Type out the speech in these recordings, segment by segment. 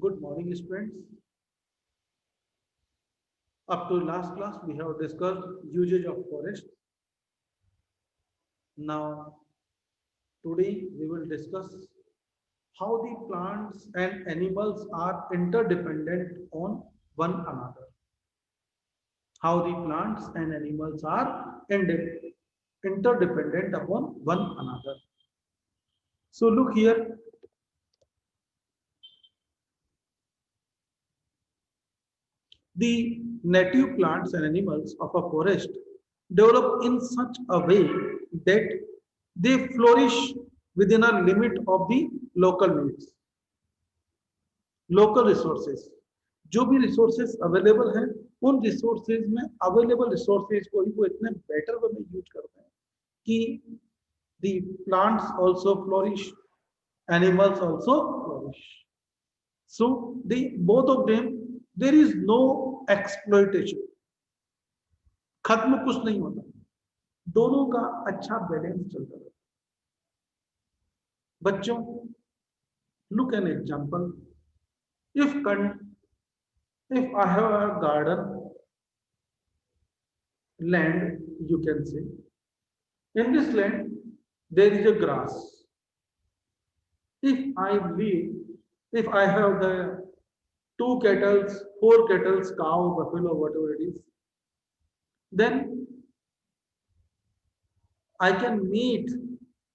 Good morning, students. Up to last class, we have discussed usage of forest. Now, today we will discuss how the plants and animals are interdependent on one another. How the plants and animals are interdependent upon one another. So look here, the native plants and animals of a forest develop in such a way that they flourish within a limit of the local needs, local resources. जो भी resources available हैं उन resources में available resources को ही वो इतने better way में use करते हैं कि the plants also flourish, animals also flourish. So the both of them, there is no exploitation. खत्म कुछ नहीं होता, दोनों का अच्छा बैलेंस चलता रहता है। बच्चों, look an example. If if I have a garden land, you can say, in this land there is a grass. If I live, if I have the two kettles, four kettles, cow, buffalo, whatever it is, then I can meet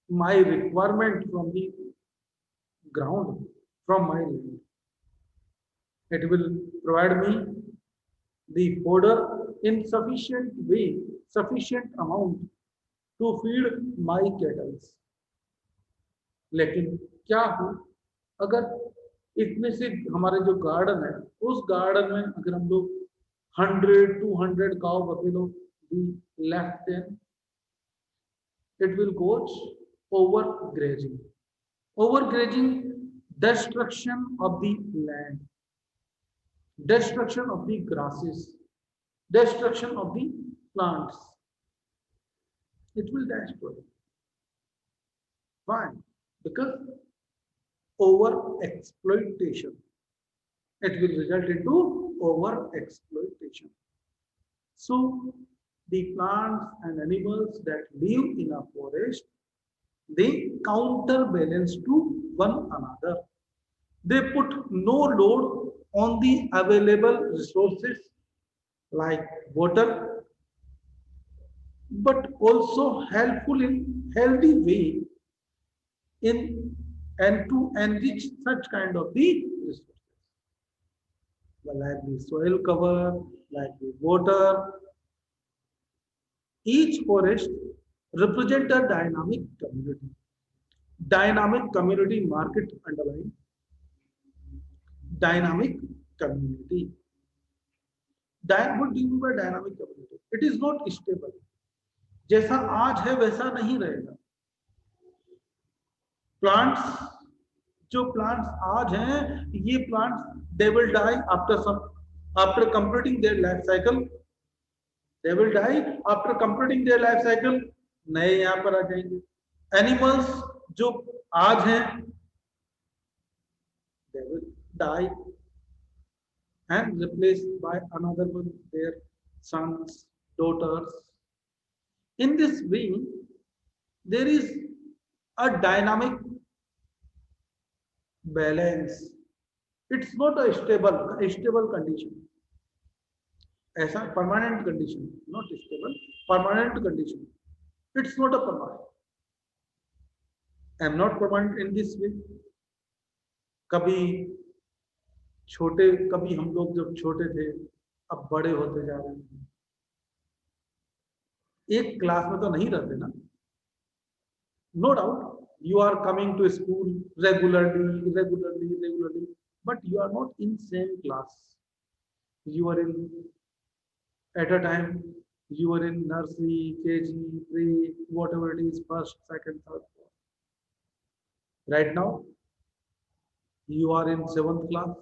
my requirement from the ground, from my land. It will provide me the fodder in sufficient way, sufficient amount to feed my kettles. लेकिन क्या हो अगर इसमें से हमारे जो garden है उस गार्डन में अगर हम लोग 100 200 काउ बफेलो भी left then it will goes overgrazing. Overgrazing, destruction of the land, destruction of the grasses, destruction of the plants. It will destroy. Why? Because over exploitation. It will result into over exploitation. So the plants and animals that live in a forest, they counterbalance to one another. They put no load on the available resources like water, but also helpful in healthy way in and to enrich such kind of the resources. Like the soil cover, like the water, each forest represent a dynamic community. Dynamic community market underline dynamic community. What do you mean by dynamic community? It is not stable. जैसा आज है वैसा नहीं रहेगा. Plants, जो plants आज हैं, ये plants they will die after completing their life cycle. They will die after completing their life cycle. नए यहाँ पर आ जाएंगे. Animals जो आज हैं, they will die and replaced by another one, their sons, daughters. In this way, there is a dynamic balance. It's not a stable condition. ऐसा permanent condition, not stable, permanent condition. It's not a permanent. I am not permanent in this way. कभी छोटे, कभी हम लोग जब छोटे थे अब बड़े होते जा रहे हैं. एक क्लास में तो नहीं रहते ना. No doubt you are coming to school regularly, but you are not in same class. You are in, at a time you are in nursery, kg, pre, whatever it is, first, second, third, fourth. Right now you are in 7th class.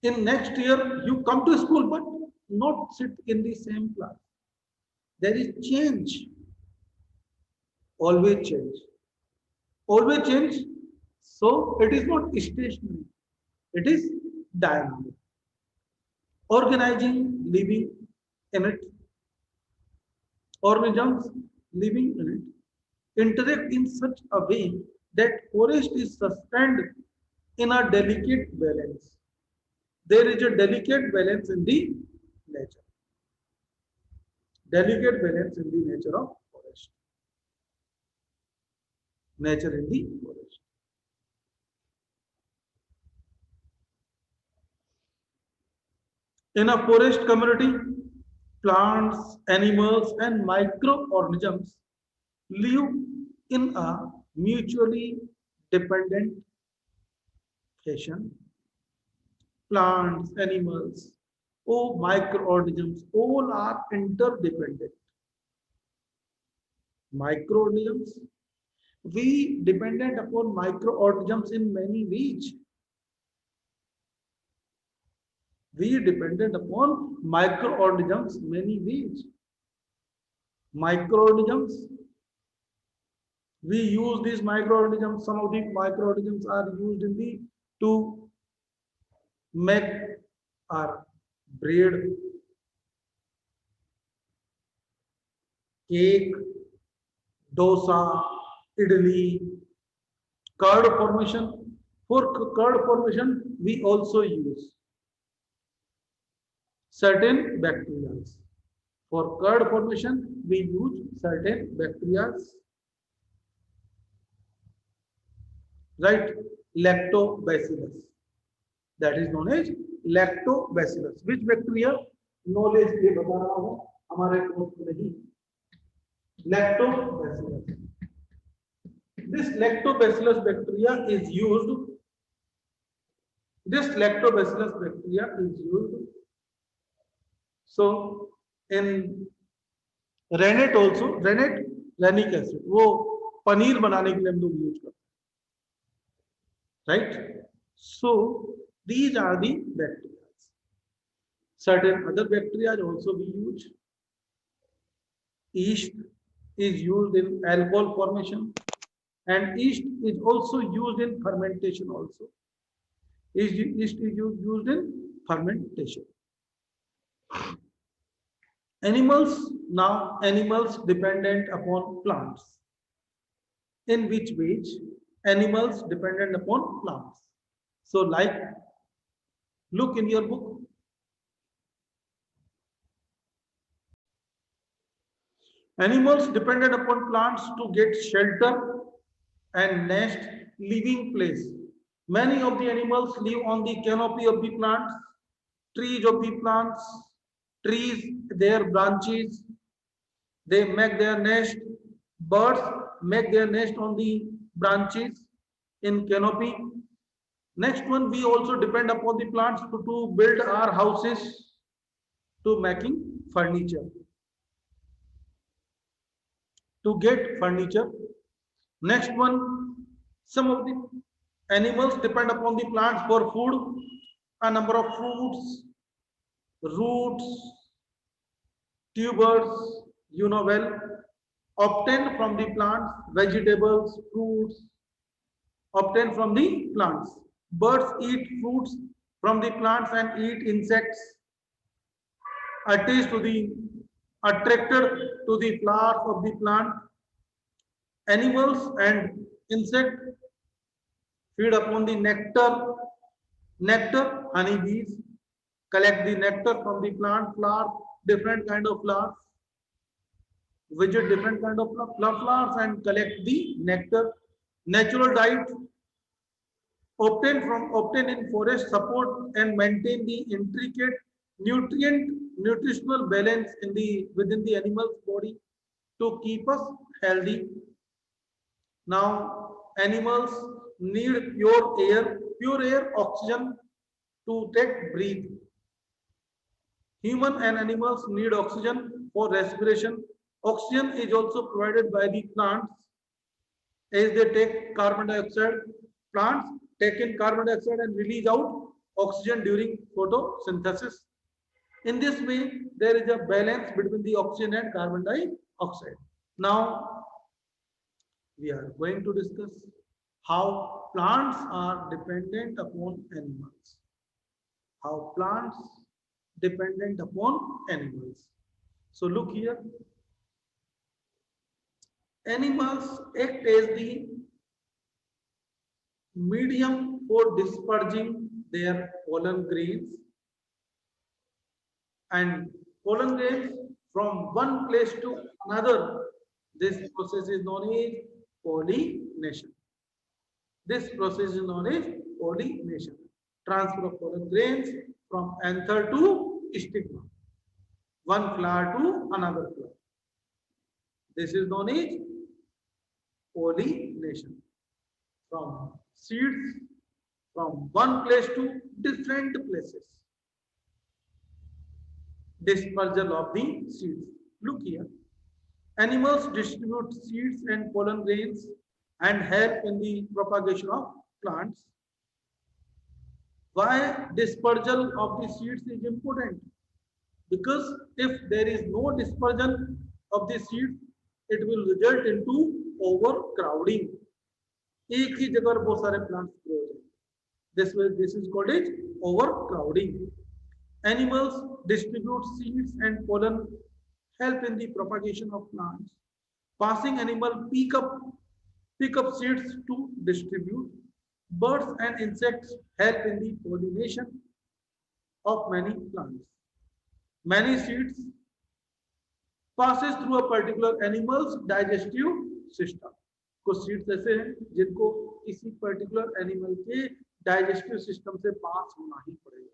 In next year you come to school but not sit in the same class. There is change, always change, always change. So it is not stationary. It is dynamic. Organizing living in it, organisms living in it interact in such a way that forest is sustained in a delicate balance. There is a delicate balance in the nature. Delicate balance in the nature of forest. Nature in the forest. In a forest community, plants, animals, and microorganisms live in a mutually dependent fashion. Plants, animals, or microorganisms, all are interdependent. Microorganisms, we dependent upon microorganisms in many ways. We dependent upon microorganisms many ways. Microorganisms, we use these microorganisms. Some of the microorganisms are used in the to make our bread, cake, dosa, idli, curd formation. For curd formation, we also use certain bacteria. For curd formation, we use certain bacteria, right? Lactobacillus. That is known as lactobacillus. Which bacteria? Knowledge के बता रहा हूँ हमारे course में नहीं. Lactobacillus. This lactobacillus bacteria is used. This lactobacillus bacteria is used. So in rennet also, rennet, renic acid, वो पनीर बनाने के लिए हम लोग यूज करते हैं, right? So these are the bacteria. Certain other bacteria also we use. Yeast is used in alcohol formation, and yeast is also used in fermentation also. Yeast is used in fermentation. Animals, now animals dependent upon plants. In which ways? Animals dependent upon plants. So like, look in your book. Animals depended upon plants to get shelter and nest, living place. Many of the animals live on the canopy of the plants, trees of the plants, trees, their branches. They make their nest. Birds make their nest on the branches in canopy. Next one, we also depend upon the plants to build our houses, to making furniture. To get furniture. Next one, some of the animals depend upon the plants for food. A number of fruits, roots, tubers, you know well, obtained from the plants, vegetables, fruits, obtained from the plants. Birds eat fruits from the plants and eat insects. Attached to the attracted to the flowers of the plant. Animals and insects feed upon the nectar. Nectar, honeybees collect the nectar from the plant, flower, different kind of flowers. Visit different kind of flowers and collect the nectar. Natural diet obtained in forest support and maintain the intricate nutritional balance in the within the animal's body to keep us healthy. Now animals need pure air, oxygen to take breathe. Human and animals need oxygen for respiration. Oxygen is also provided by the plants as they take carbon dioxide. Plants take in carbon dioxide and release out oxygen during photosynthesis. In this way, there is a balance between the oxygen and carbon dioxide. Now, we are going to discuss How plants are dependent upon animals. How plants dependent upon animals. So look here, animals act as the medium for dispersing their pollen grains, and pollen grains from one place to another. This process is known as pollination. This process is known as pollination. Transfer of pollen grains from anther to stigma, one flower to another flower. This is known as pollination. From seeds from one place to different places. Dispersal of the seeds. Look here. Animals distribute seeds and pollen grains and help in the propagation of plants. Why dispersal of the seeds is important? Because if there is no dispersion of the seeds, it will result into overcrowding. एक ही जगह बहुत सारे plants grow हो जाएंगे. This is called as overcrowding. Animals distribute seeds and pollen, help in the propagation of plants. Passing animal pick up seeds to distribute. Birds and insects help in the pollination of many plants. Many seeds passes through a particular animal's digestive system. कुछ seeds ऐसे हैं जिनको किसी particular animal के digestive system से पास होना ही पड़ेगा.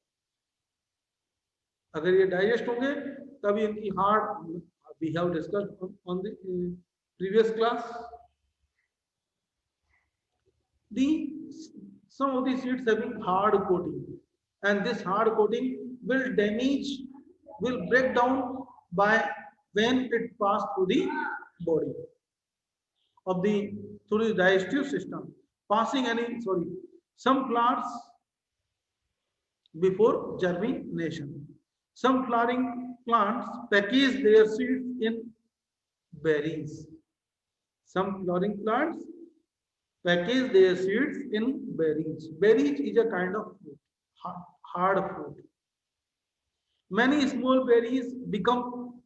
अगर ये डाइजेस्ट होंगे तभी इनकी hard, we have discussed on the previous class, the some of the seeds having hard coating, and this hard coating will break down by when it passed through the body of the through the digestive system. Some plants before germination. Some flowering plants package their seeds in berries. Some flowering plants package their seeds in berries. Berries is a kind of fruit, hard fruit. Many small berries become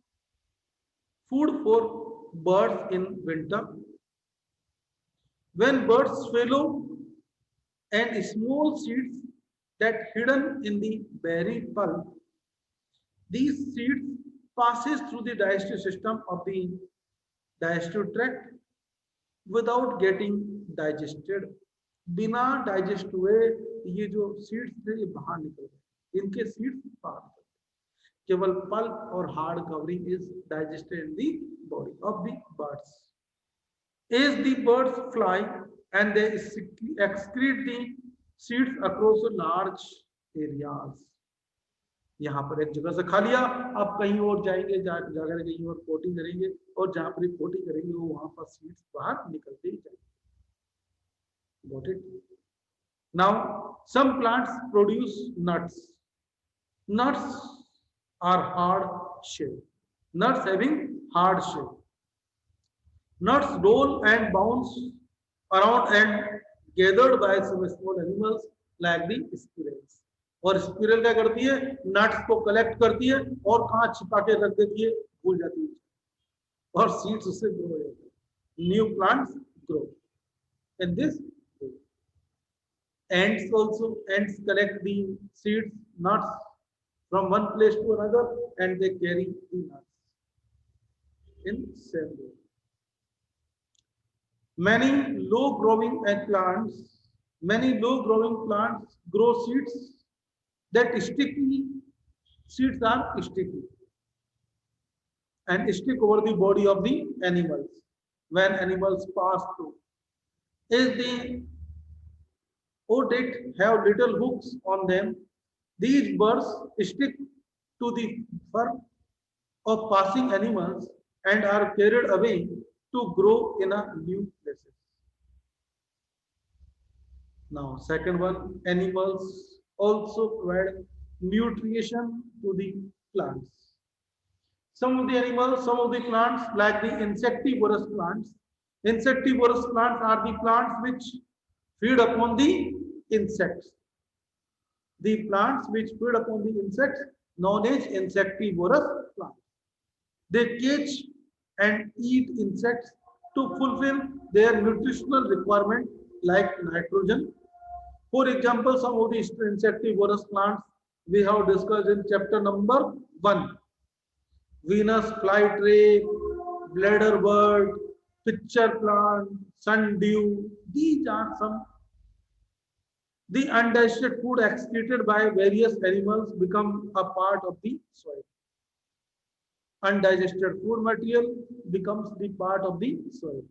food for birds in winter. When birds swallow and small seeds that hidden in the berry pulp, these seeds passes through the digestive system of the digestive tract without getting digested. बिना digest हुए ये जो seeds थे ये बाहर निकल गए, इनके सीड्स बाहर निकल गए. केवल पल्प और hard covering is digested in the body of the birds. As the birds fly and they excrete the seeds across large areas. यहाँ पर एक जगह से खा लिया, आप कहीं और जाएंगे, जाकर कहीं और कोटिंग करेंगे, और जहां पर कोटिंग करेंगे वो वहां पर सीड्स बाहर निकलते ही जाएंगे. Got it? Now, some plants produce nuts. Nuts are hard shell. Nuts having hard shell. Nuts roll and bounce around and gathered by some small animals like the squirrels. और squirrel क्या करती है, nuts को collect करती है और कहाँ छिपा के रख देती है, भूल जाती है, और सीड्स उससे ग्रो हो जाते हैं. New plants grow in this. Ants collect the seeds, nuts from one place to another, and they carry the nuts in same way. Many low-growing plants grow seeds that seeds are sticky and stick over the body of the animals when animals pass through. As they did have little hooks on them, these birds stick to the fur of passing animals and are carried away to grow in a new places. Now, second one, animals also provide nutrition to the plants. Some of the animals, some of the plants, like the insectivorous plants. Insectivorous plants are the plants which feed upon the insects. The plants which feed upon the insects known as insectivorous plants. They catch and eat insects to fulfill their nutritional requirement like nitrogen. For example, some of the insectivorous plants we have discussed in chapter number 1. Venus flytrap, bladderbird, pitcher plant, sundew. These are some. The undigested food excreted by various animals become a part of the soil. Undigested food material becomes the part of the soil.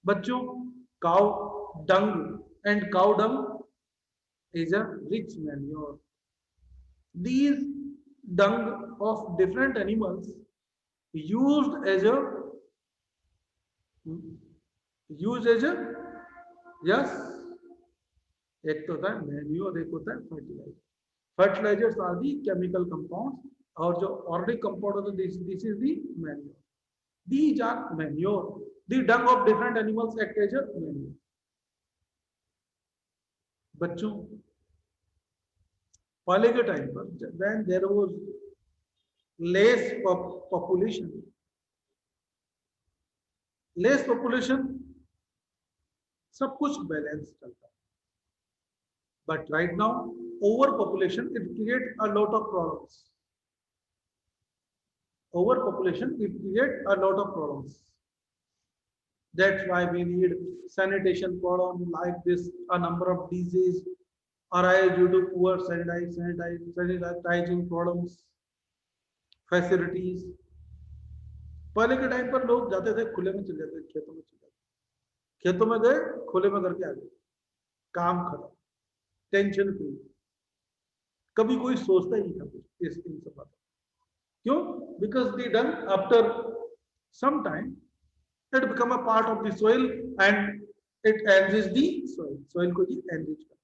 बच्चों, cow dung and cow dung is a rich manure. These dung of different animals used as a yes, एक तो होता है manure, एक होता है fertiliser. Fertilisers are the chemical compounds और जो ऑर्गेनिक कंपाउंड होता है this is the manure. These are manure. The dung of different animals act as a manure. बच्चों, पहले के टाइम पर when there was less population, सब कुछ बैलेंस चलता है. But right now, overpopulation it creates a lot of problems. Overpopulation it creates a lot of problems. That's why we need sanitation problem like this. A number of diseases arise due to poor sanitizing problems, facilities. पहले के time पर लोग जाते थे खुले में चले जाते थे, खेतों में चले जाते, खेतों में गए खुले में करके आ गए, काम खत्म, टेंशन फ्री. कभी कोई सोचता ही नहीं था इस इन सब बातों. क्यों? Because the dung after some time it become a part of the soil and it enriches the soil. Soil को ही enrich करता है,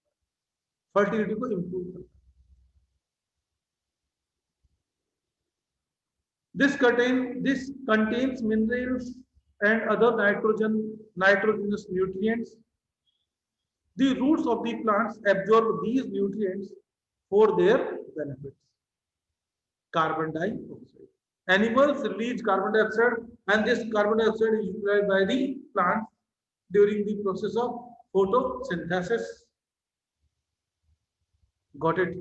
fertility को improve करता है. This contains minerals and other nitrogenous nutrients. The roots of the plants absorb these nutrients for their benefits. Carbon dioxide. Animals release carbon dioxide and this carbon dioxide is utilized by the plants during the process of photosynthesis. Got it?